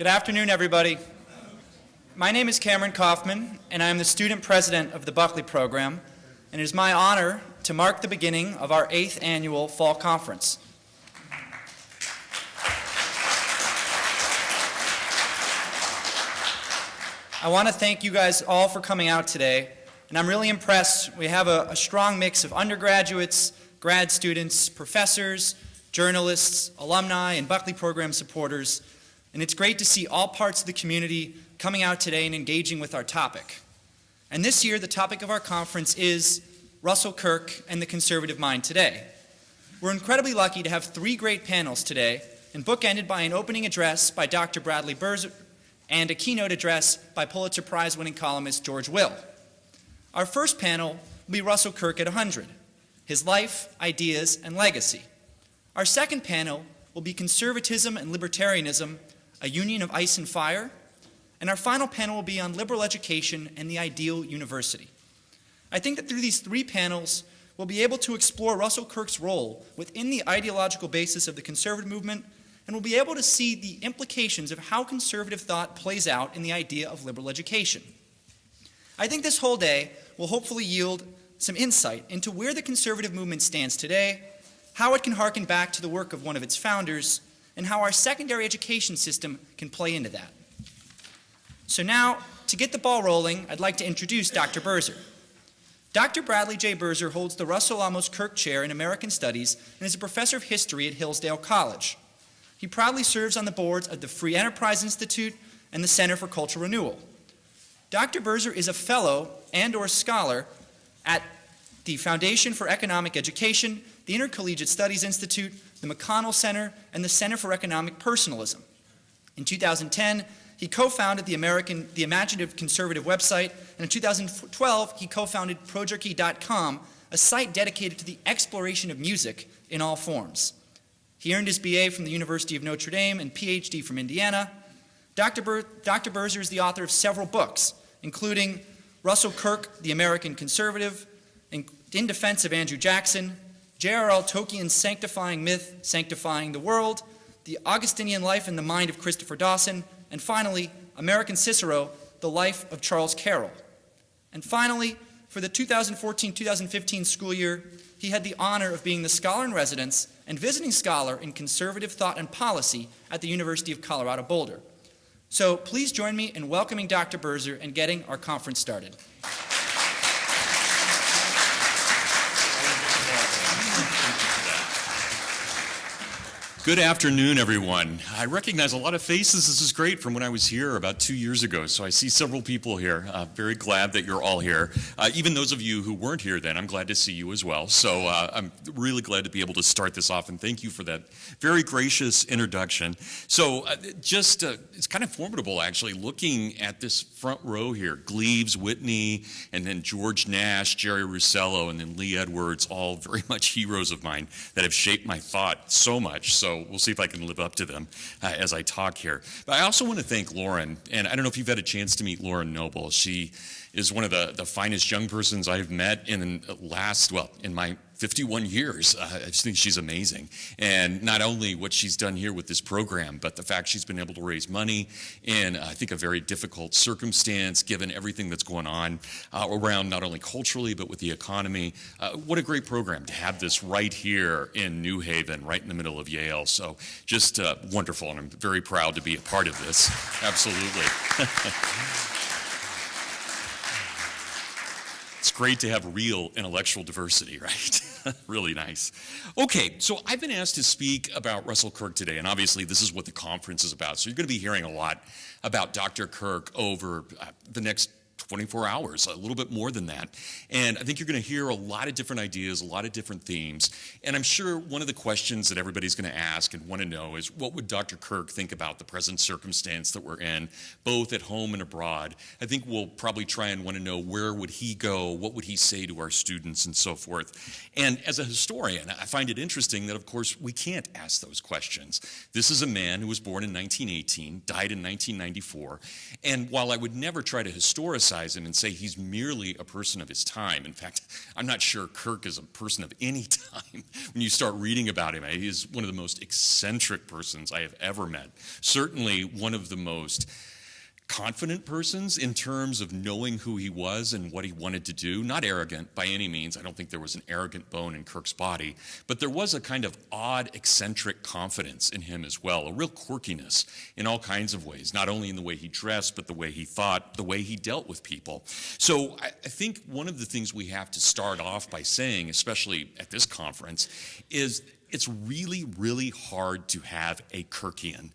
Good afternoon, everybody. My name is Cameron Kaufman, and I am the student president of the Buckley program, and it is my honor to mark the beginning of our 8th annual fall conference. I want to thank you guys all for coming out today, and I'm really impressed. We have a strong mix of undergraduates, grad students, professors, journalists, alumni, and Buckley program supporters, and it's great to see all parts of the community coming out today and engaging with our topic. And this year, the topic of our conference is Russell Kirk and the Conservative Mind Today. We're incredibly lucky to have 3 great panels today, and bookended by an opening address by Dr. Bradley Birzer and a keynote address by Pulitzer Prize-winning columnist George Will. Our first panel will be Russell Kirk at 100, his life, ideas, and legacy. Our second panel will be Conservatism and Libertarianism, a union of ice and fire. And our final panel will be on liberal education and the ideal university. I think that through these 3 panels, we'll be able to explore Russell Kirk's role within the ideological basis of the conservative movement, and we'll be able to see the implications of how conservative thought plays out in the idea of liberal education. I think this whole day will hopefully yield some insight into where the conservative movement stands today, how it can harken back to the work of one of its founders, and how our secondary education system can play into that. So now, to get the ball rolling, I'd like to introduce Dr. Birzer. Dr. Bradley J. Birzer holds the Russell Amos Kirk Chair in American Studies and is a professor of history at Hillsdale College. He proudly serves on the boards of the Free Enterprise Institute and the Center for Cultural Renewal. Dr. Birzer is a fellow and/or scholar at the Foundation for Economic Education, the Intercollegiate Studies Institute, the McConnell Center, and the Center for Economic Personalism. In 2010, he co-founded the Imaginative Conservative website, and in 2012, he co-founded Projerky.com, a site dedicated to the exploration of music in all forms. He earned his BA from the University of Notre Dame and PhD from Indiana. Dr. Birzer is the author of several books, including Russell Kirk, The American Conservative, In Defense of Andrew Jackson, J.R.R. Tolkien's Sanctifying Myth, Sanctifying the World, The Augustinian Life and the Mind of Christopher Dawson, and finally, American Cicero, The Life of Charles Carroll. And finally, for the 2014-2015 school year, he had the honor of being the scholar in residence and visiting scholar in conservative thought and policy at the University of Colorado Boulder. So please join me in welcoming Dr. Birzer and getting our conference started. Good afternoon, everyone. I recognize a lot of faces. This is great from when I was here about 2 years ago, so I see several people here. Very glad that you're all here. Even those of you who weren't here then, I'm glad to see you as well. So I'm really glad to be able to start this off, and thank you for that very gracious introduction. So it's kind of formidable, actually, looking at this front row here. Gleaves, Whitney, and then George Nash, Jerry Russello, and then Lee Edwards, all very much heroes of mine that have shaped my thought so much. So we'll see if I can live up to them as I talk here. But I also want to thank Lauren, and I don't know if you've had a chance to meet Lauren Noble. She is one of the finest young persons I've met in my 51 years. I just think she's amazing. And not only what she's done here with this program, but the fact she's been able to raise money in, I think, a very difficult circumstance, given everything that's going on around not only culturally, but with the economy. What a great program to have this right here in New Haven, right in the middle of Yale. So just wonderful, and I'm very proud to be a part of this. Absolutely. It's great to have real intellectual diversity, right? Really nice. Okay, so I've been asked to speak about Russell Kirk today, and obviously this is what the conference is about. So you're going to be hearing a lot about Dr. Kirk over the next 24 hours, a little bit more than that. And I think you're going to hear a lot of different ideas, a lot of different themes. And I'm sure one of the questions that everybody's going to ask and want to know is, what would Dr. Kirk think about the present circumstance that we're in, both at home and abroad? I think we'll probably try and want to know, where would he go? What would he say to our students and so forth? And as a historian, I find it interesting that, of course, we can't ask those questions. This is a man who was born in 1918, died in 1994. And while I would never try to historicize criticize him and say he's merely a person of his time. In fact, I'm not sure Kirk is a person of any time. When you start reading about him, he is one of the most eccentric persons I have ever met. Certainly one of the most confident persons in terms of knowing who he was and what he wanted to do. Not arrogant by any means. I don't think there was an arrogant bone in Kirk's body, but there was a kind of odd, eccentric confidence in him as well, a real quirkiness in all kinds of ways, not only in the way he dressed, but the way he thought, the way he dealt with people. So I think one of the things we have to start off by saying, especially at this conference, is it's really, really hard to have a Kirkian.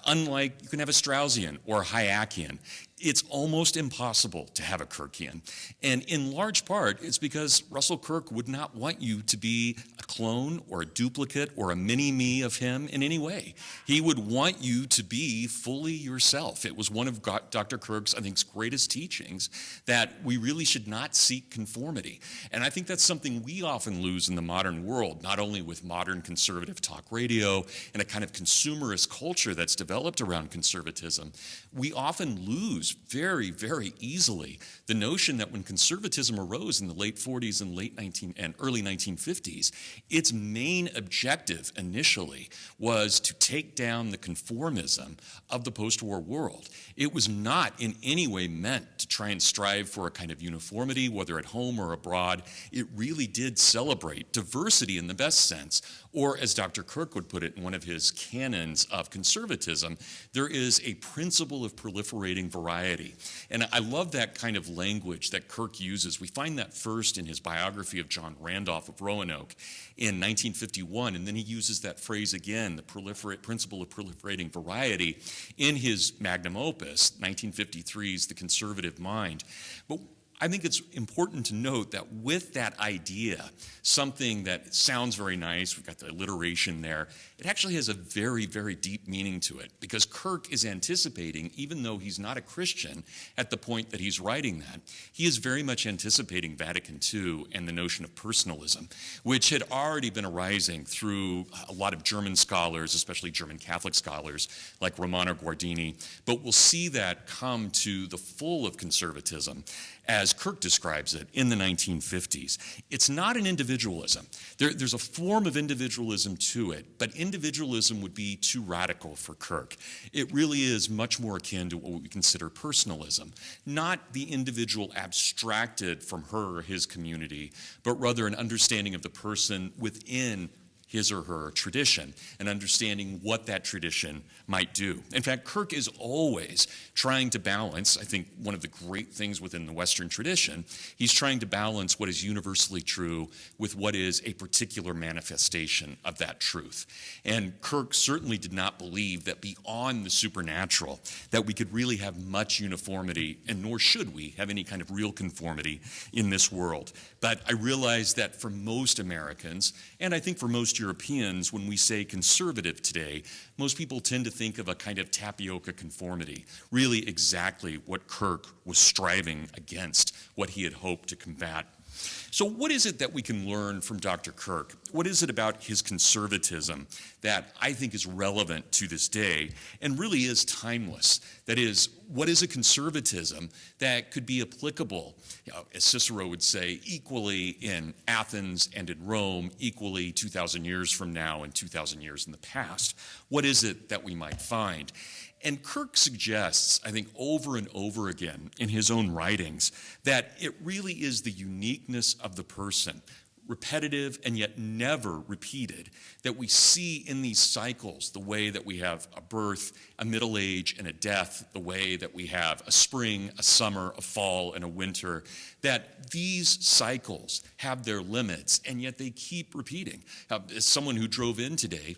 Unlike you can have a Straussian or a Hayekian, it's almost impossible to have a Kirkian. And in large part, it's because Russell Kirk would not want you to be a clone or a duplicate or a mini-me of him in any way. He would want you to be fully yourself. It was one of Dr. Kirk's, I think, greatest teachings that we really should not seek conformity. And I think that's something we often lose in the modern world, not only with modern conservative talk radio and a kind of consumerist culture that's developed around conservatism. We often lose very, very easily the notion that when conservatism arose in the late 40s and early 1950s, its main objective initially was to take down the conformism of the post-war world. It was not in any way meant to try and strive for a kind of uniformity, whether at home or abroad. It really did celebrate diversity in the best sense, or as Dr. Kirk would put it in one of his canons of conservatism, there is a principle of proliferating variety. And I love that kind of language that Kirk uses. We find that first in his biography of John Randolph of Roanoke in 1951, and then he uses that phrase again, the principle of proliferating variety, in his magnum opus, 1953's The Conservative Mind. But I think it's important to note that with that idea, something that sounds very nice, we've got the alliteration there, it actually has a very, very deep meaning to it, because Kirk is anticipating, even though he's not a Christian at the point that he's writing that, he is very much anticipating Vatican II and the notion of personalism, which had already been arising through a lot of German scholars, especially German Catholic scholars like Romano Guardini, but we'll see that come to the full of conservatism as Kirk describes it in the 1950s. It's not an individualism. There's a form of individualism to it, but individualism would be too radical for Kirk. It really is much more akin to what we consider personalism, not the individual abstracted from her or his community, but rather an understanding of the person within his or her tradition and understanding what that tradition might do. In fact, Kirk is always trying to balance, I think one of the great things within the Western tradition, he's trying to balance what is universally true with what is a particular manifestation of that truth. And Kirk certainly did not believe that beyond the supernatural that we could really have much uniformity, and nor should we have any kind of real conformity in this world. But I realize that for most Americans, and I think for most Europeans, when we say conservative today, most people tend to think of a kind of tapioca conformity, really exactly what Kirk was striving against, what he had hoped to combat. So what is it that we can learn from Dr. Kirk? What is it about his conservatism that I think is relevant to this day and really is timeless? That is, what is a conservatism that could be applicable, as Cicero would say, equally in Athens and in Rome, equally 2,000 years from now and 2,000 years in the past? What is it that we might find? And Kirk suggests, I think over and over again in his own writings, that it really is the uniqueness of the person, repetitive and yet never repeated, that we see in these cycles, the way that we have a birth, a middle age, and a death, the way that we have a spring, a summer, a fall, and a winter, that these cycles have their limits, and yet they keep repeating. As someone who drove in today,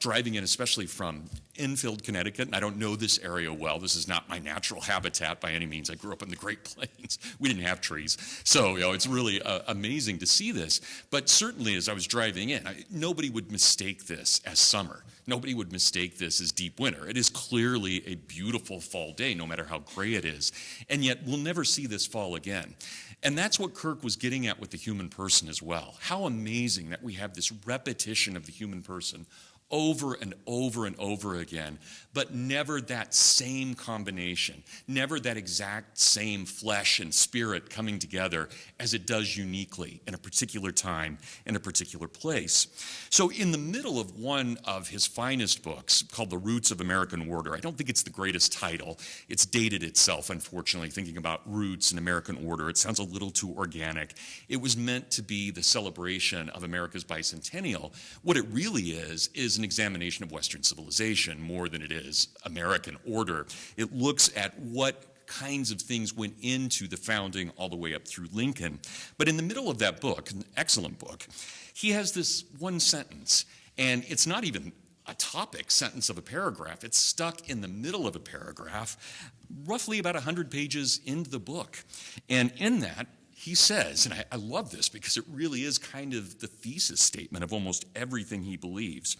driving in especially from Enfield, Connecticut, and I don't know this area well, this is not my natural habitat by any means. I grew up in the Great Plains. We didn't have trees. So, it's really amazing to see this. But certainly as I was driving in, nobody would mistake this as summer. Nobody would mistake this as deep winter. It is clearly a beautiful fall day, no matter how gray it is. And yet we'll never see this fall again. And that's what Kirk was getting at with the human person as well. How amazing that we have this repetition of the human person over and over and over again, but never that same combination, never that exact same flesh and spirit coming together as it does uniquely in a particular time, in a particular place. So in the middle of one of his finest books, called The Roots of American Order, I don't think it's the greatest title. It's dated itself, unfortunately, thinking about roots and American order. It sounds a little too organic. It was meant to be the celebration of America's bicentennial. What it really is an examination of Western civilization more than it is American order. It looks at what kinds of things went into the founding all the way up through Lincoln. But in the middle of that book, an excellent book, he has this one sentence, and it's not even a topic sentence of a paragraph. It's stuck in the middle of a paragraph, roughly about 100 pages into the book. And in that, he says, and I love this because it really is kind of the thesis statement of almost everything he believes.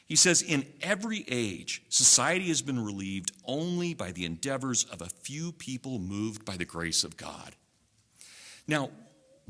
He says, in every age, society has been relieved only by the endeavors of a few people moved by the grace of God. Now,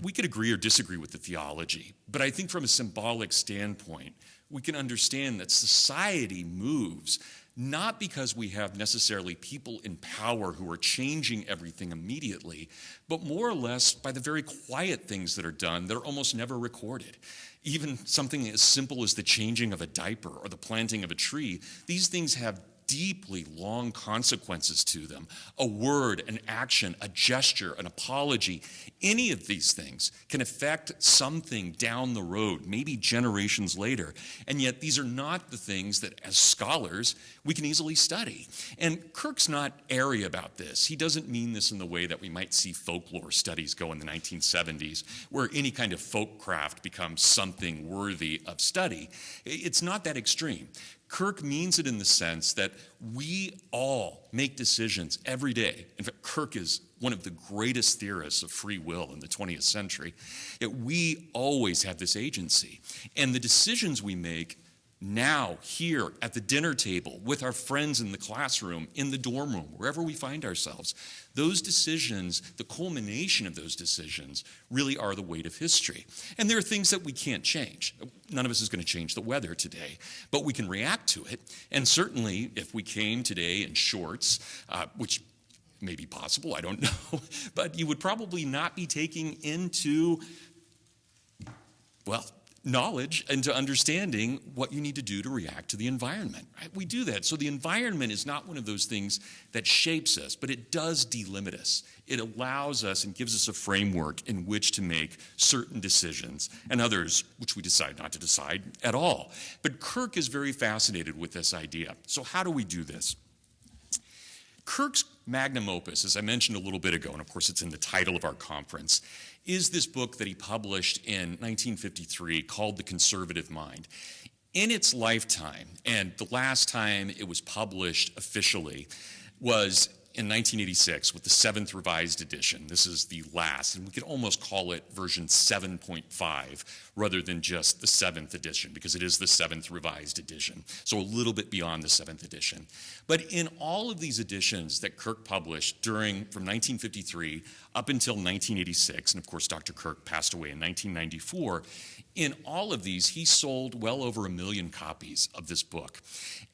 we could agree or disagree with the theology, but I think from a symbolic standpoint, we can understand that society moves not because we have necessarily people in power who are changing everything immediately, but more or less by the very quiet things that are done that are almost never recorded. Even something as simple as the changing of a diaper or the planting of a tree, these things have deeply long consequences to them. A word, an action, a gesture, an apology, any of these things can affect something down the road, maybe generations later. And yet these are not the things that as scholars we can easily study. And Kirk's not airy about this. He doesn't mean this in the way that we might see folklore studies go in the 1970s, where any kind of folk craft becomes something worthy of study. It's not that extreme. Kirk means it in the sense that we all make decisions every day. In fact, Kirk is one of the greatest theorists of free will in the 20th century. Yet we always have this agency. And the decisions we make now, here, at the dinner table, with our friends in the classroom, in the dorm room, wherever we find ourselves, those decisions, the culmination of those decisions, really are the weight of history. And there are things that we can't change. None of us is going to change the weather today, but we can react to it. And certainly, if we came today in shorts, which may be possible, I don't know, but you would probably not be taking into, well, knowledge into understanding what you need to do to react to the environment. Right? We do that. So the environment is not one of those things that shapes us, but it does delimit us. It allows us and gives us a framework in which to make certain decisions and others which we decide not to decide at all. But Kirk is very fascinated with this idea. So how do we do this? Kirk's magnum opus, as I mentioned a little bit ago, and of course it's in the title of our conference, is this book that he published in 1953 called The Conservative Mind. In its lifetime, and the last time it was published officially was in 1986 with the 7th revised edition. This is the last, and we could almost call it version 7.5 rather than just the 7th edition, because it is the 7th revised edition, so a little bit beyond the 7th edition. But in all of these editions that Kirk published from 1953 up until 1986, and of course Dr. Kirk passed away in 1994, in all of these, he sold well over 1 million copies of this book.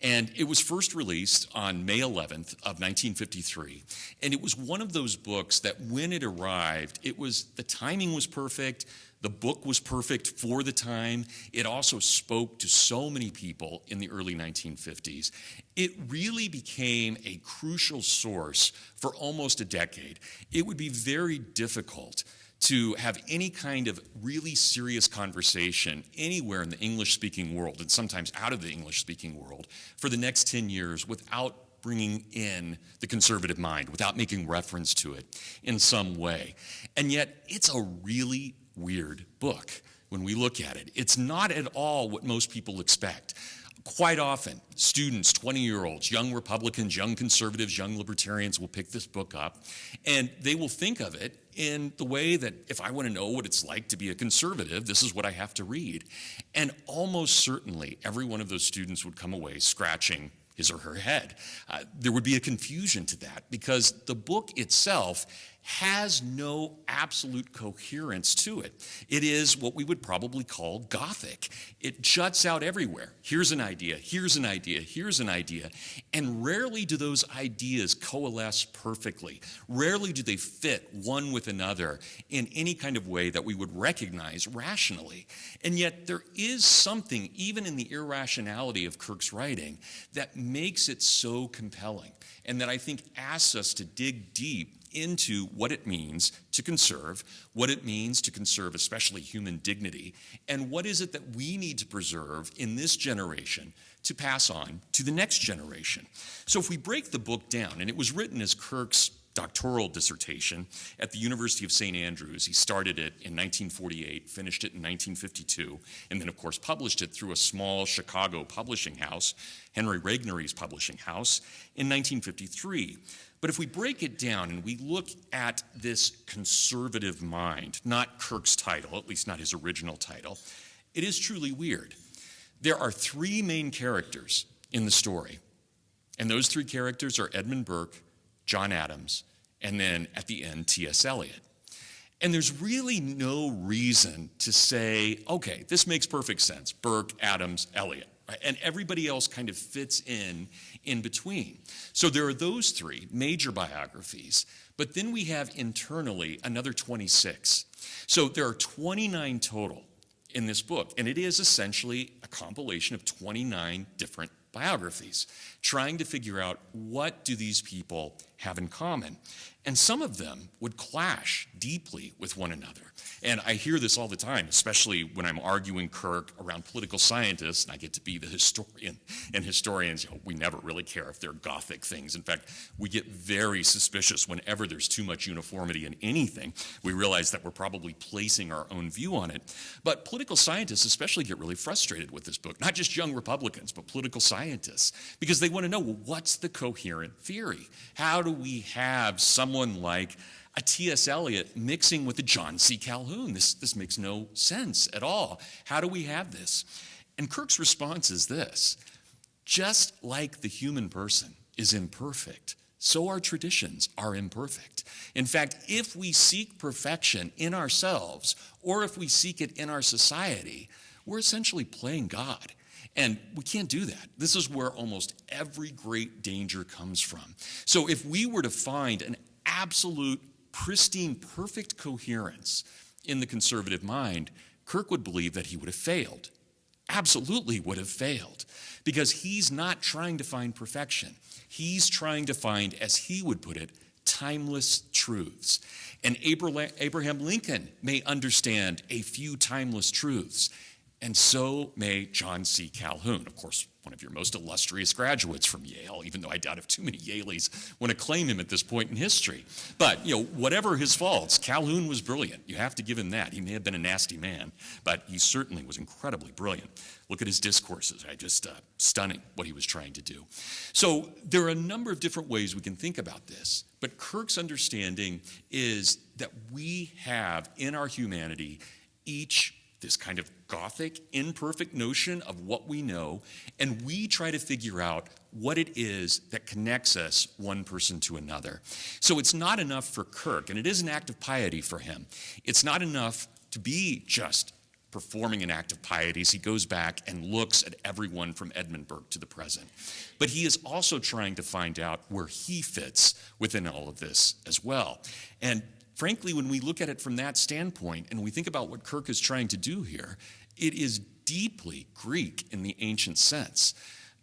And it was first released on May 11th of 1953. And it was one of those books that when it arrived, the timing was perfect, the book was perfect for the time. It also spoke to so many people in the early 1950s. It really became a crucial source for almost a decade. It would be very difficult to have any kind of really serious conversation anywhere in the English-speaking world, and sometimes out of the English-speaking world, for the next 10 years without bringing in the conservative mind, without making reference to it in some way. And yet, it's a really weird book when we look at it. It's not at all what most people expect. Quite often, students, 20-year-olds, young Republicans, young conservatives, young libertarians will pick this book up, and they will think of it in the way that if I want to know what it's like to be a conservative, this is what I have to read. And almost certainly, every one of those students would come away scratching his or her head. There would be a confusion to that because the book itself has no absolute coherence to it. It is what we would probably call Gothic. It juts out everywhere. Here's an idea, here's an idea, here's an idea. And rarely do those ideas coalesce perfectly. Rarely do they fit one with another in any kind of way that we would recognize rationally. And yet there is something, even in the irrationality of Kirk's writing, that makes it so compelling, and that I think asks us to dig deep into what it means to conserve, what it means to conserve especially human dignity, and what is it that we need to preserve in this generation to pass on to the next generation. So if we break the book down, and it was written as Kirk's doctoral dissertation at the University of St. Andrews. He started it in 1948, finished it in 1952, and then of course published it through a small Chicago publishing house, Henry Regnery's publishing house, in 1953. But if we break it down and we look at this conservative mind, not Kirk's title, at least not his original title, it is truly weird. There are three main characters in the story, and those three characters are Edmund Burke, John Adams, and then at the end, T.S. Eliot. And there's really no reason to say, okay, this makes perfect sense, Burke, Adams, Eliot, right? And everybody else kind of fits in between. So there are those three major biographies, but then we have internally another 26. So there are 29 total in this book, and it is essentially a compilation of 29 different biographies, trying to figure out what do these people have in common. And some of them would clash deeply with one another. And I hear this all the time, especially when I'm arguing Kirk around political scientists, and I get to be the historian. And historians, we never really care if they're Gothic things. In fact, we get very suspicious whenever there's too much uniformity in anything. We realize that we're probably placing our own view on it. But political scientists especially get really frustrated with this book. Not just young Republicans, but political scientists. Because they want to know, well, what's the coherent theory? How do we have someone like a T.S. Eliot mixing with a John C. Calhoun? This makes no sense at all. How do we have this? And Kirk's response is this: just like the human person is imperfect, so our traditions are imperfect. In fact, if we seek perfection in ourselves, or if we seek it in our society, we're essentially playing God. And we can't do that. This is where almost every great danger comes from. So if we were to find an absolute, pristine, perfect coherence in the conservative mind, Kirk would believe that he would have failed. Absolutely would have failed. Because he's not trying to find perfection. He's trying to find, as he would put it, timeless truths. And Abraham Lincoln may understand a few timeless truths, and so may John C. Calhoun, of course, one of your most illustrious graduates from Yale, even though I doubt if too many Yaleys want to claim him at this point in history. But, whatever his faults, Calhoun was brilliant. You have to give him that. He may have been a nasty man, but he certainly was incredibly brilliant. Look at his discourses. Stunning what he was trying to do. So there are a number of different ways we can think about this, but Kirk's understanding is that we have in our humanity each this kind of Gothic, imperfect notion of what we know, and we try to figure out what it is that connects us one person to another. So it's not enough for Kirk, and it is an act of piety for him. It's not enough to be just performing an act of piety as he goes back and looks at everyone from Edmund Burke to the present. But he is also trying to find out where he fits within all of this as well. And frankly, when we look at it from that standpoint and we think about what Kirk is trying to do here, it is deeply Greek in the ancient sense.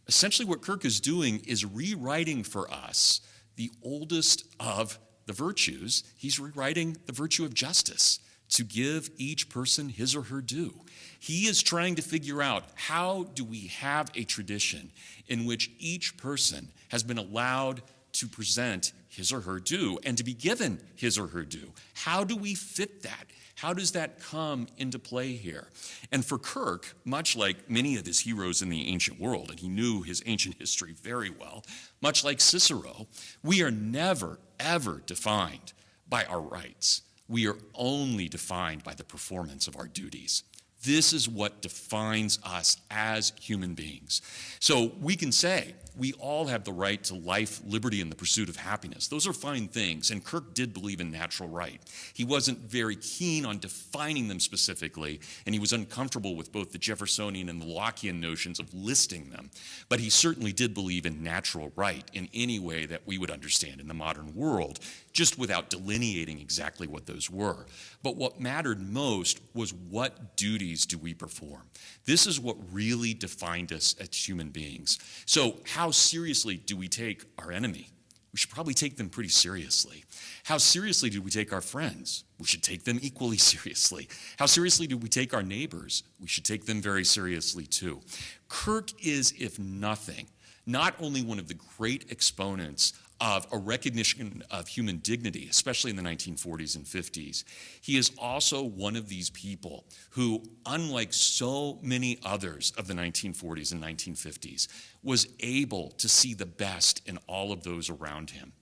Essentially, what Kirk is doing is rewriting for us the oldest of the virtues. He's rewriting the virtue of justice to give each person his or her due. He is trying to figure out, how do we have a tradition in which each person has been allowed to present his or her due and to be given his or her due? How do we fit that? How does that come into play here? And for Kirk, much like many of his heroes in the ancient world, and he knew his ancient history very well, much like Cicero, we are never, ever defined by our rights. We are only defined by the performance of our duties. This is what defines us as human beings. So we can say, we all have the right to life, liberty, and the pursuit of happiness. Those are fine things, and Kirk did believe in natural right. He wasn't very keen on defining them specifically, and he was uncomfortable with both the Jeffersonian and the Lockean notions of listing them. But he certainly did believe in natural right in any way that we would understand in the modern world, just without delineating exactly what those were. But what mattered most was, what duties do we perform? This is what really defined us as human beings. So how seriously do we take our enemy? We should probably take them pretty seriously. How seriously do we take our friends? We should take them equally seriously. How seriously do we take our neighbors? We should take them very seriously too. Kirk is, if nothing, not only one of the great exponents of a recognition of human dignity, especially in the 1940s and 50s, he is also one of these people who, unlike so many others of the 1940s and 1950s, was able to see the best in all of those around him.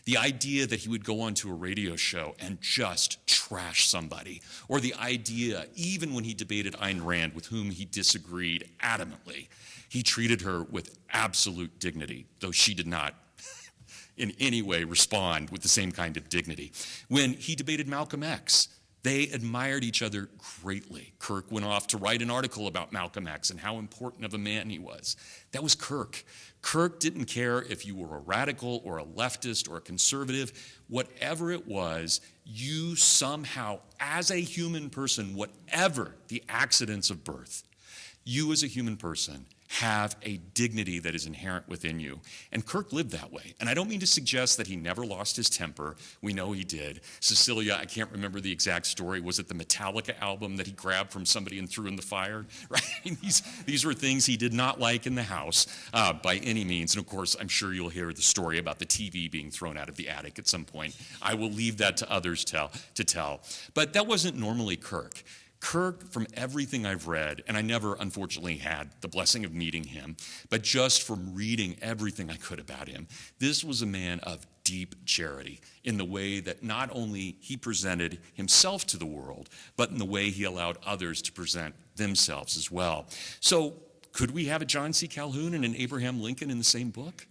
The idea that he would go onto a radio show and just trash somebody, or the idea, even when he debated Ayn Rand, with whom he disagreed adamantly, he treated her with absolute dignity, though she did not in any way respond with the same kind of dignity. When he debated Malcolm X, they admired each other greatly. Kirk went off to write an article about Malcolm X and how important of a man he was. That was Kirk. Kirk didn't care if you were a radical or a leftist or a conservative. Whatever it was, you somehow, as a human person, whatever the accidents of birth, you as a human person have a dignity that is inherent within you. And Kirk lived that way. And I don't mean to suggest that he never lost his temper. We know he did. Cecilia, I can't remember the exact story. Was it the Metallica album that he grabbed from somebody and threw in the fire? Right? These were things he did not like in the house by any means. And of course, I'm sure you'll hear the story about the TV being thrown out of the attic at some point. I will leave that to others to tell. But that wasn't normally Kirk. Kirk, from everything I've read, and I never unfortunately had the blessing of meeting him, but just from reading everything I could about him, this was a man of deep charity in the way that not only he presented himself to the world, but in the way he allowed others to present themselves as well. So could we have a John C. Calhoun and an Abraham Lincoln in the same book?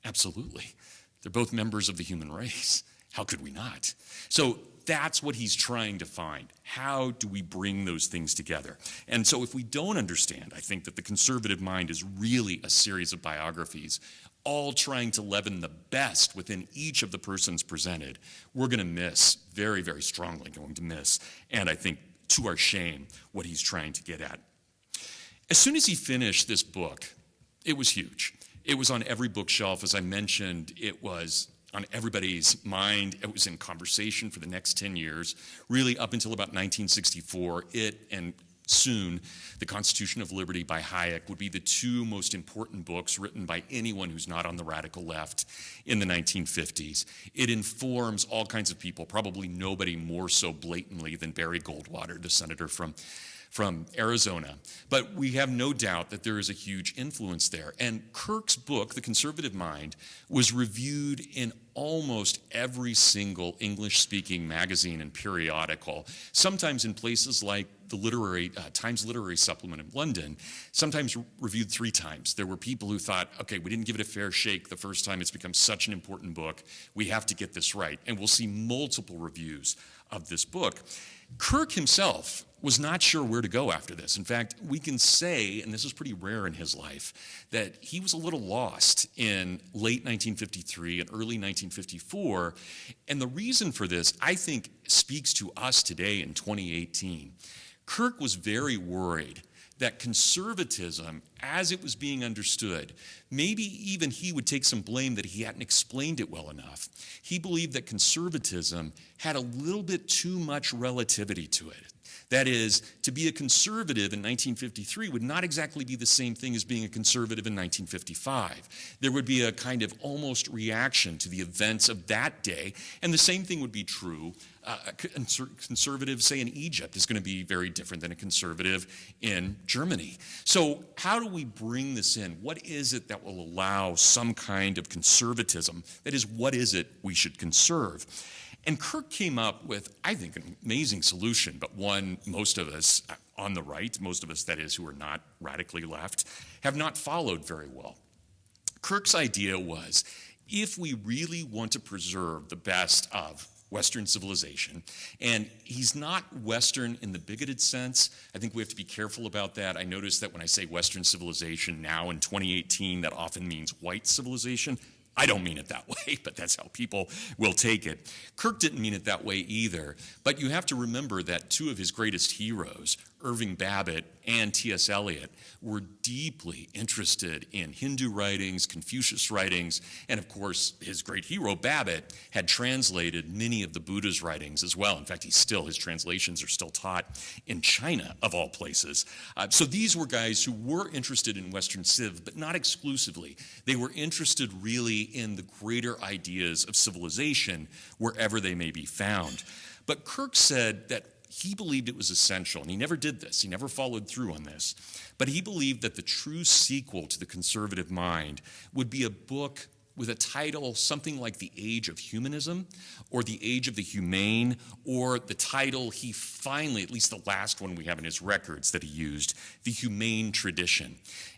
Absolutely. They're both members of the human race. How could we not? So that's what he's trying to find. How do we bring those things together? And so if we don't understand, I think that the conservative mind is really a series of biographies, all trying to leaven the best within each of the persons presented, we're going to miss, very, very strongly going to miss, and I think to our shame, what he's trying to get at. As soon as he finished this book, it was huge. It was on every bookshelf. As I mentioned, it was on everybody's mind. It was in conversation for the next 10 years, really up until about 1964. It and soon The Constitution of Liberty by Hayek would be the two most important books written by anyone who's not on the radical left in the 1950s. It informs all kinds of people, probably nobody more so blatantly than Barry Goldwater, the senator from Arizona. But we have no doubt that there is a huge influence there. And Kirk's book, The Conservative Mind, was reviewed in almost every single English-speaking magazine and periodical, sometimes in places like the Times Literary Supplement in London, sometimes reviewed 3 times. There were people who thought, okay, we didn't give it a fair shake the first time. It's become such an important book. We have to get this right. And we'll see multiple reviews of this book. Kirk himself was not sure where to go after this. In fact, we can say, and this is pretty rare in his life, that he was a little lost in late 1953 and early 1954. And the reason for this, I think, speaks to us today in 2018. Kirk was very worried that conservatism, as it was being understood, maybe even he would take some blame that he hadn't explained it well enough. He believed that conservatism had a little bit too much relativity to it. That is, to be a conservative in 1953 would not exactly be the same thing as being a conservative in 1955. There would be a kind of almost reaction to the events of that day, and the same thing would be true. A conservative, say, in Egypt is going to be very different than a conservative in Germany. So how do we bring this in? What is it that will allow some kind of conservatism? That is, what is it we should conserve? And Kirk came up with, I think, an amazing solution, but one most of us on the right, most of us, that is, who are not radically left, have not followed very well. Kirk's idea was, if we really want to preserve the best of Western civilization, and he's not Western in the bigoted sense. I think we have to be careful about that. I notice that when I say Western civilization now in 2018, that often means white civilization. I don't mean it that way, but that's how people will take it. Kirk didn't mean it that way either, but you have to remember that two of his greatest heroes, Irving Babbitt and T.S. Eliot, were deeply interested in Hindu writings, Confucius writings, and of course, his great hero, Babbitt, had translated many of the Buddha's writings as well. In fact, his translations are still taught in China, of all places. So these were guys who were interested in Western civ, but not exclusively. They were interested really in the greater ideas of civilization wherever they may be found. But Kirk said that he believed it was essential, and he never did this, he never followed through on this, but he believed that the true sequel to the conservative mind would be a book with a title something like The Age of Humanism, or The Age of the Humane, or the title he finally, at least the last one we have in his records that he used, The Humane Tradition.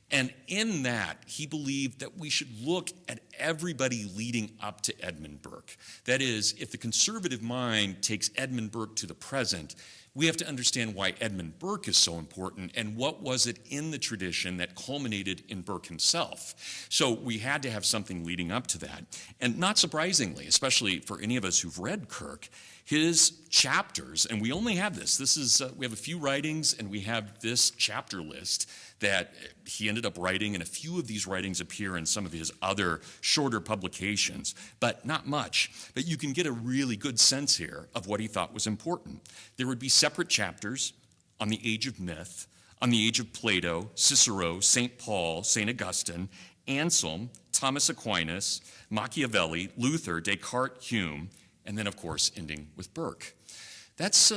And in that, he believed that we should look at everybody leading up to Edmund Burke. That is, if the conservative mind takes Edmund Burke to the present, we have to understand why Edmund Burke is so important and what was it in the tradition that culminated in Burke himself. So we had to have something leading up to that. And not surprisingly, especially for any of us who've read Kirk, his chapters, and we only have this is, we have a few writings and we have this chapter list that he ended up writing, and a few of these writings appear in some of his other shorter publications, but not much. But you can get a really good sense here of what he thought was important. There would be separate chapters on the age of myth, on the age of Plato, Cicero, St. Paul, St. Augustine, Anselm, Thomas Aquinas, Machiavelli, Luther, Descartes, Hume, and then, of course, ending with Burke. That's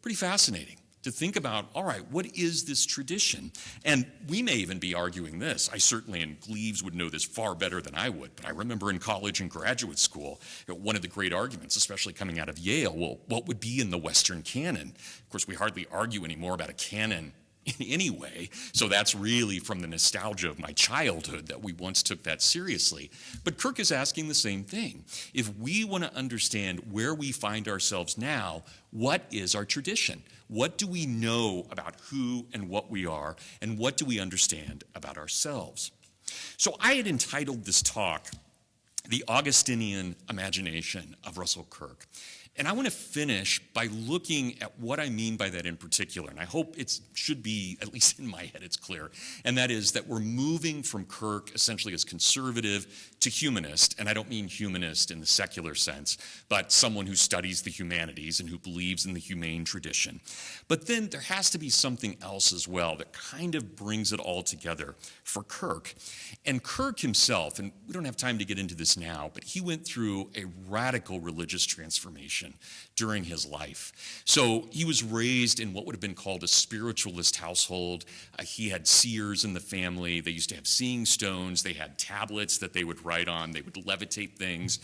pretty fascinating to think about, all right, what is this tradition? And we may even be arguing this. I certainly, and Gleaves would know this far better than I would, but I remember in college and graduate school, one of the great arguments, especially coming out of Yale, well, what would be in the Western canon? Of course, we hardly argue anymore about a canon in any way, so that's really from the nostalgia of my childhood that we once took that seriously. But Kirk is asking the same thing. If we want to understand where we find ourselves now, what is our tradition? What do we know about who and what we are, and what do we understand about ourselves? So I had entitled this talk, The Augustinian Imagination of Russell Kirk. And I want to finish by looking at what I mean by that in particular. And I hope it should be, at least in my head, it's clear. And that is that we're moving from Kirk essentially as conservative to humanist. And I don't mean humanist in the secular sense, but someone who studies the humanities and who believes in the humane tradition. But then there has to be something else as well that kind of brings it all together for Kirk. And Kirk himself, and we don't have time to get into this now, but he went through a radical religious transformation during his life. So he was raised in what would have been called a spiritualist household. He had seers in the family. They used to have seeing stones. They had tablets that they would write on. They would levitate things.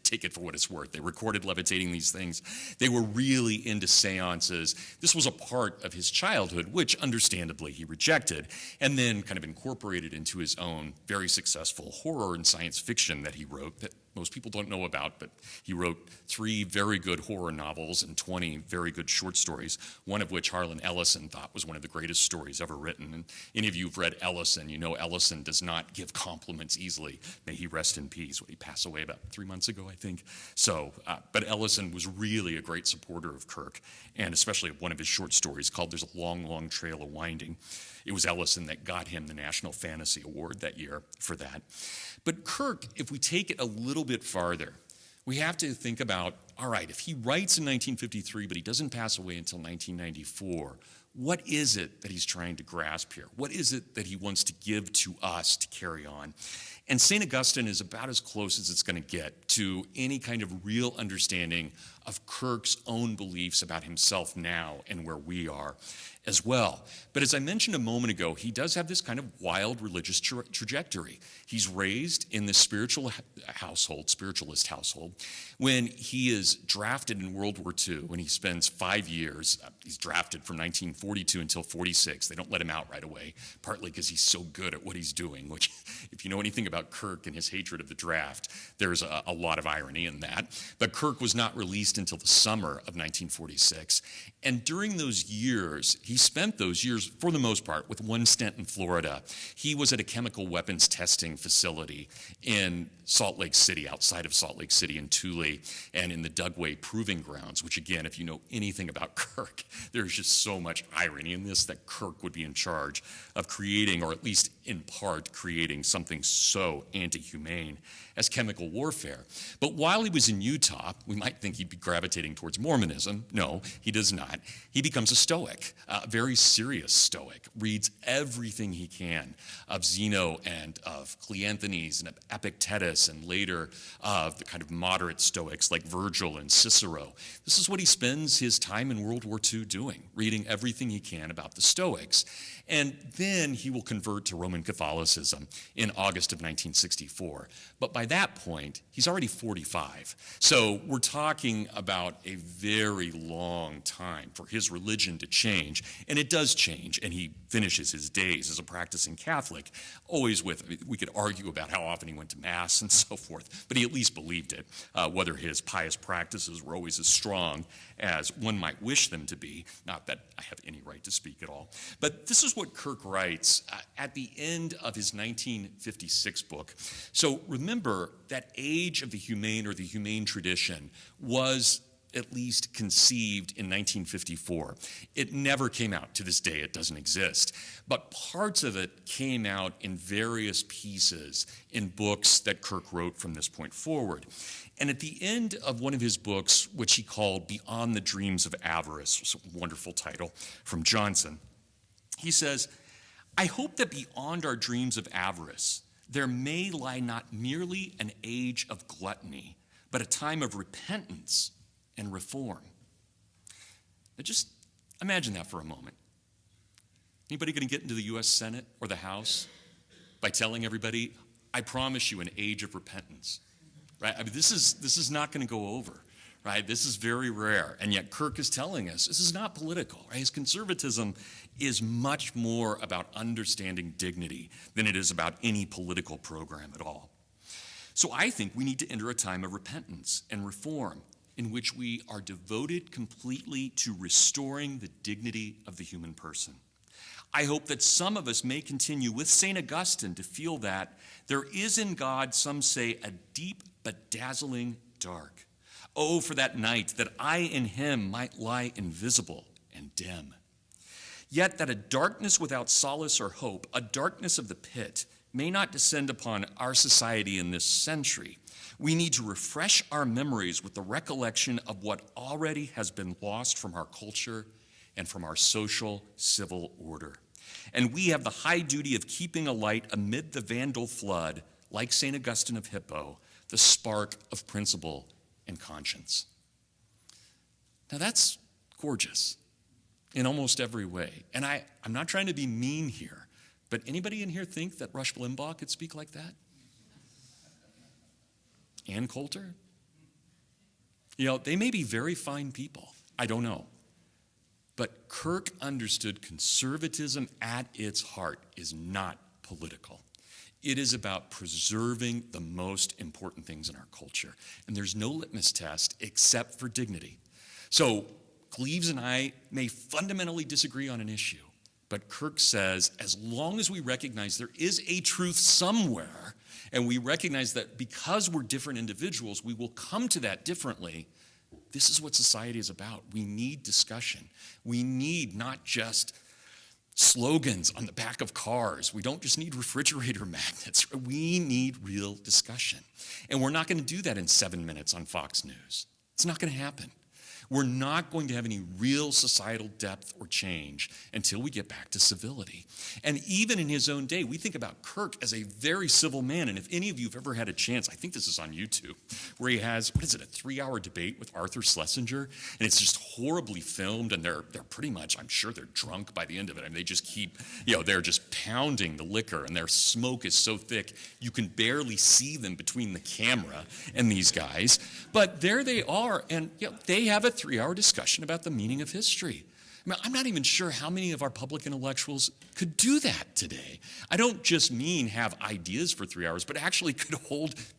Take it for what it's worth. They recorded levitating these things. They were really into seances. This was a part of his childhood, which understandably he rejected, and then kind of incorporated into his own very successful horror and science fiction that he wrote that most people don't know about, but he wrote 3 very good horror novels and 20 very good short stories, one of which Harlan Ellison thought was one of the greatest stories ever written. And any of you who've read Ellison, you know Ellison does not give compliments easily. May he rest in peace. He passed away about 3 months ago, I think. So, but Ellison was really a great supporter of Kirk, and especially of one of his short stories called There's a Long, Long Trail of Winding. It was Ellison that got him the National Fantasy Award that year for that. But Kirk, if we take it a little bit farther, we have to think about, all right, if he writes in 1953, but he doesn't pass away until 1994, what is it that he's trying to grasp here? What is it that he wants to give to us to carry on? And St. Augustine is about as close as it's going to get to any kind of real understanding of Kirk's own beliefs about himself now and where we are as well. But as I mentioned a moment ago, he does have this kind of wild religious trajectory. He's raised in this spiritualist household, when he is is drafted in World War II when he spends 5 years. He's drafted from 1942 until 46. They don't let him out right away, partly because he's so good at what he's doing, which, if you know anything about Kirk and his hatred of the draft, there's a lot of irony in that. But Kirk was not released until the summer of 1946. And during those years, he spent those years, for the most part, with one stint in Florida. He was at a chemical weapons testing facility in Salt Lake City, outside of Salt Lake City in Thule, and in the Dugway Proving Grounds, which again, if you know anything about Kirk, there's just so much irony in this that Kirk would be in charge of creating, or at least in part creating, something so anti-humane as chemical warfare. But while he was in Utah, we might think he'd be gravitating towards Mormonism. No, he does not. He becomes a Stoic, a very serious Stoic, reads everything he can of Zeno and of Cleanthes and of Epictetus, and later of the kind of moderate Stoics like Virgil and Cicero. This is what he spends his time in World War II doing, reading everything he can about the Stoics. And then he will convert to Roman Catholicism in August of 1964. But by that point, he's already 45. So we're talking about a very long time for his religion to change. And it does change, and he finishes his days as a practicing Catholic, always with, we could argue about how often he went to Mass and so forth, but he at least believed it, whether his pious practices were always as strong as one might wish them to be. Not that I have any right to speak at all. But this is what Kirk writes at the end of his 1956 book. So remember, that age of the humane, or the humane tradition, was at least conceived in 1954. It never came out. To this day, it doesn't exist. But parts of it came out in various pieces in books that Kirk wrote from this point forward. And at the end of one of his books, which he called Beyond the Dreams of Avarice, was a wonderful title from Johnson, he says, "I hope that beyond our dreams of avarice, there may lie not merely an age of gluttony, but a time of repentance and reform." Now just imagine that for a moment. Anybody going to get into the U.S. Senate or the House by telling everybody, "I promise you an age of repentance"? Right? I mean, this is not going to go over. Right? This is very rare. And yet Kirk is telling us this is not political. Right? His conservatism is much more about understanding dignity than it is about any political program at all. So I think we need to enter a time of repentance and reform in which we are devoted completely to restoring the dignity of the human person. I hope that some of us may continue with St. Augustine to feel that there is in God, some say, a deep but dazzling dark. Oh, for that night that I in him might lie invisible and dim. Yet that a darkness without solace or hope, a darkness of the pit, may not descend upon our society in this century. We need to refresh our memories with the recollection of what already has been lost from our culture and from our social civil order. And we have the high duty of keeping alight amid the vandal flood, like St. Augustine of Hippo, the spark of principle and conscience. Now that's gorgeous in almost every way. And I'm not trying to be mean here, but anybody in here think that Rush Limbaugh could speak like that? Ann Coulter? You know, they may be very fine people. I don't know. But Kirk understood conservatism at its heart is not political. It is about preserving the most important things in our culture. And there's no litmus test except for dignity. So Cleves and I may fundamentally disagree on an issue, but Kirk says as long as we recognize there is a truth somewhere, and we recognize that because we're different individuals, we will come to that differently, this is what society is about. We need discussion. We need not just slogans on the back of cars. We don't just need refrigerator magnets. We need real discussion. And we're not going to do that in 7 minutes on Fox News. It's not going to happen. We're not going to have any real societal depth or change until we get back to civility. And even in his own day, we think about Kirk as a very civil man. And if any of you have ever had a chance, I think this is on YouTube, where he has, a 3-hour debate with Arthur Schlesinger. And it's just horribly filmed. And they're pretty much, I'm sure they're drunk by the end of it. I mean, they just keep, they're just pounding the liquor. And their smoke is so thick, you can barely see them between the camera and these guys. But there they are. And they have a 3-hour discussion about the meaning of history. I mean, I'm not even sure how many of our public intellectuals could do that today. I don't just mean have ideas for 3 hours, but actually could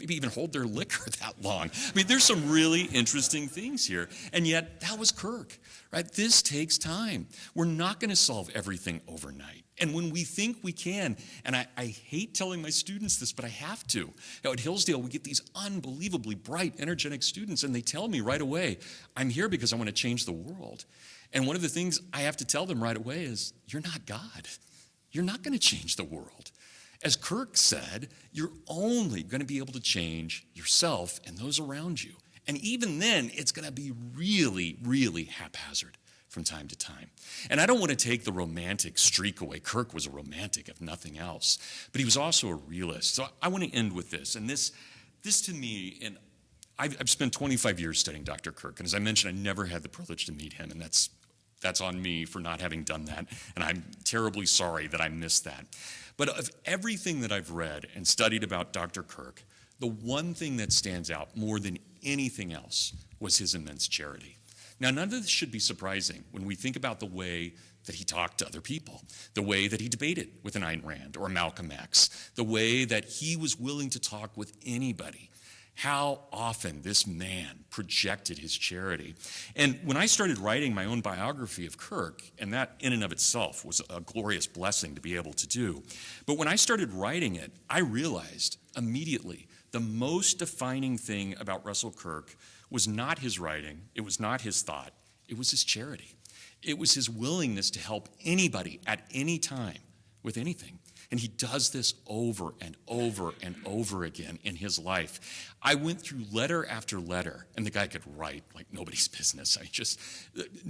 maybe even hold their liquor that long. I mean, there's some really interesting things here. And yet, that was Kirk, right? This takes time. We're not going to solve everything overnight. And when we think we can, and I hate telling my students this, but I have to. At Hillsdale, we get these unbelievably bright, energetic students, and they tell me right away, I'm here because I want to change the world. And one of the things I have to tell them right away is, you're not God. You're not going to change the world. As Kirk said, you're only going to be able to change yourself and those around you. And even then, it's going to be really, really haphazard from time to time. And I don't want to take the romantic streak away. Kirk was a romantic, if nothing else. But he was also a realist. So I want to end with this. And this to me, and I've spent 25 years studying Dr. Kirk. And as I mentioned, I never had the privilege to meet him. And that's on me for not having done that, and I'm terribly sorry that I missed that. But of everything that I've read and studied about Dr. Kirk, the one thing that stands out more than anything else was his immense charity. Now, none of this should be surprising when we think about the way that he talked to other people, the way that he debated with an Ayn Rand or a Malcolm X, the way that he was willing to talk with anybody. How often this man projected his charity. And when I started writing my own biography of Kirk, and that in and of itself was a glorious blessing to be able to do, but when I started writing it, I realized immediately the most defining thing about Russell Kirk was not his writing, it was not his thought, it was his charity. It was his willingness to help anybody at any time with anything. And he does this over and over and over again in his life. I went through letter after letter, and the guy could write like nobody's business.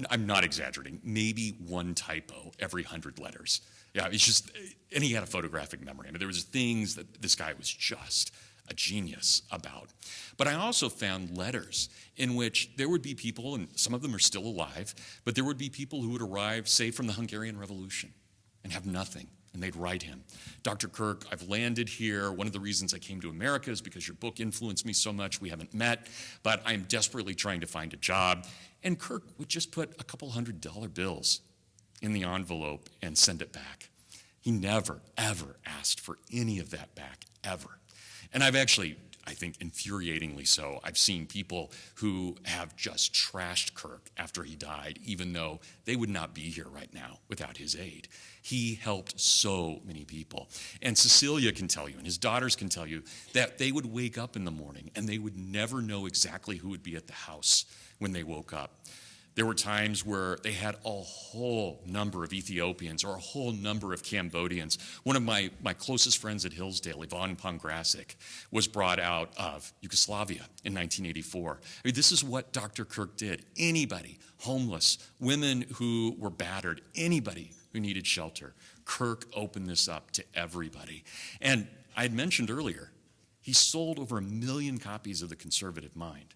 I'm not exaggerating, maybe one typo every 100 letters. Yeah, it's just, and he had a photographic memory. I mean, there was things that this guy was just a genius about. But I also found letters in which there would be people, and some of them are still alive, but there would be people who would arrive, say, from the Hungarian Revolution and have nothing. And they'd write him, Dr. Kirk, I've landed here. One of the reasons I came to America is because your book influenced me so much. We haven't met, but I'm desperately trying to find a job. And Kirk would just put a couple $100 bills in the envelope and send it back. He never, ever asked for any of that back, ever. And I've actually, I think infuriatingly so, I've seen people who have just trashed Kirk after he died, even though they would not be here right now without his aid. He helped so many people. And Cecilia can tell you, and his daughters can tell you, that they would wake up in the morning and they would never know exactly who would be at the house when they woke up. There were times where they had a whole number of Ethiopians or a whole number of Cambodians. One of my closest friends at Hillsdale, Ivan Pongrasic, was brought out of Yugoslavia in 1984. I mean, this is what Dr. Kirk did. Anybody, homeless, women who were battered, anybody who needed shelter. Kirk opened this up to everybody. And I had mentioned earlier, he sold over 1 million copies of The Conservative Mind.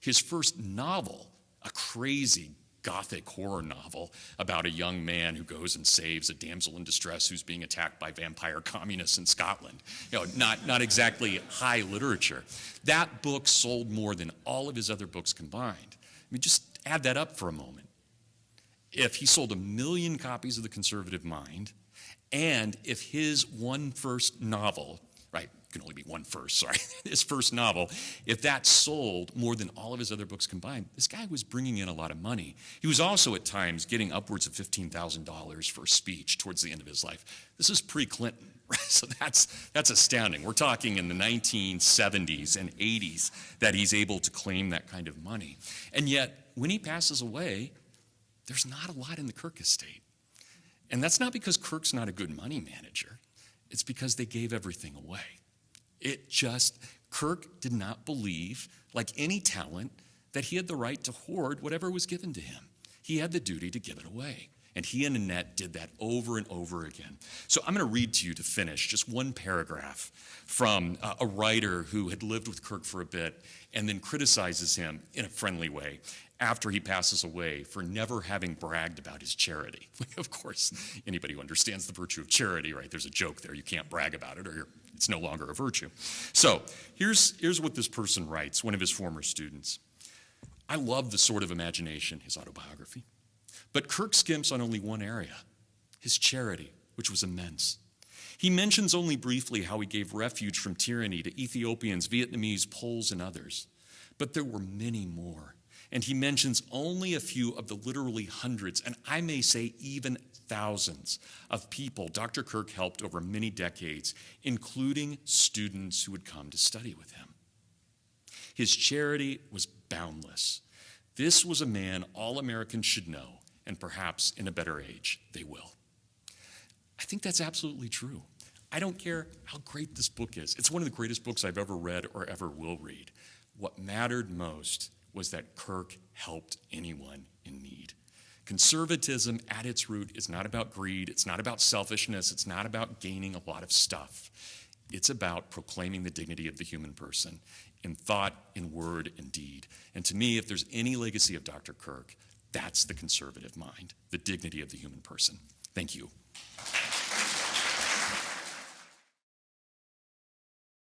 His first novel, a crazy gothic horror novel about a young man who goes and saves a damsel in distress who's being attacked by vampire communists in Scotland. Not exactly high literature. That book sold more than all of his other books combined. I mean, just add that up for a moment. If he sold 1 million copies of The Conservative Mind, and if his first novel, right, can only be one first, sorry, his first novel, if that sold more than all of his other books combined, this guy was bringing in a lot of money. He was also at times getting upwards of $15,000 for a speech towards the end of his life. This is pre-Clinton, right? So that's astounding. We're talking in the 1970s and 80s that he's able to claim that kind of money. And yet, when he passes away, there's not a lot in the Kirk estate. And that's not because Kirk's not a good money manager. It's because they gave everything away. Kirk did not believe, like any talent, that he had the right to hoard whatever was given to him. He had the duty to give it away. And he and Annette did that over and over again. So I'm going to read to you to finish just one paragraph from a writer who had lived with Kirk for a bit and then criticizes him in a friendly way after he passes away for never having bragged about his charity. Of course, anybody who understands the virtue of charity, right, there's a joke there. You can't brag about it or it's no longer a virtue. So here's what this person writes, one of his former students. I love the sort of imagination, his autobiography. But Kirk skimps on only one area, his charity, which was immense. He mentions only briefly how he gave refuge from tyranny to Ethiopians, Vietnamese, Poles, and others. But there were many more. And he mentions only a few of the literally hundreds, and I may say even thousands, of people Dr. Kirk helped over many decades, including students who would come to study with him. His charity was boundless. This was a man all Americans should know, and perhaps in a better age, they will. I think that's absolutely true. I don't care how great this book is. It's one of the greatest books I've ever read or ever will read. What mattered most was that Kirk helped anyone in need. Conservatism at its root is not about greed. It's not about selfishness. It's not about gaining a lot of stuff. It's about proclaiming the dignity of the human person in thought, in word, in deed. And to me, if there's any legacy of Dr. Kirk, that's the conservative mind, the dignity of the human person. Thank you.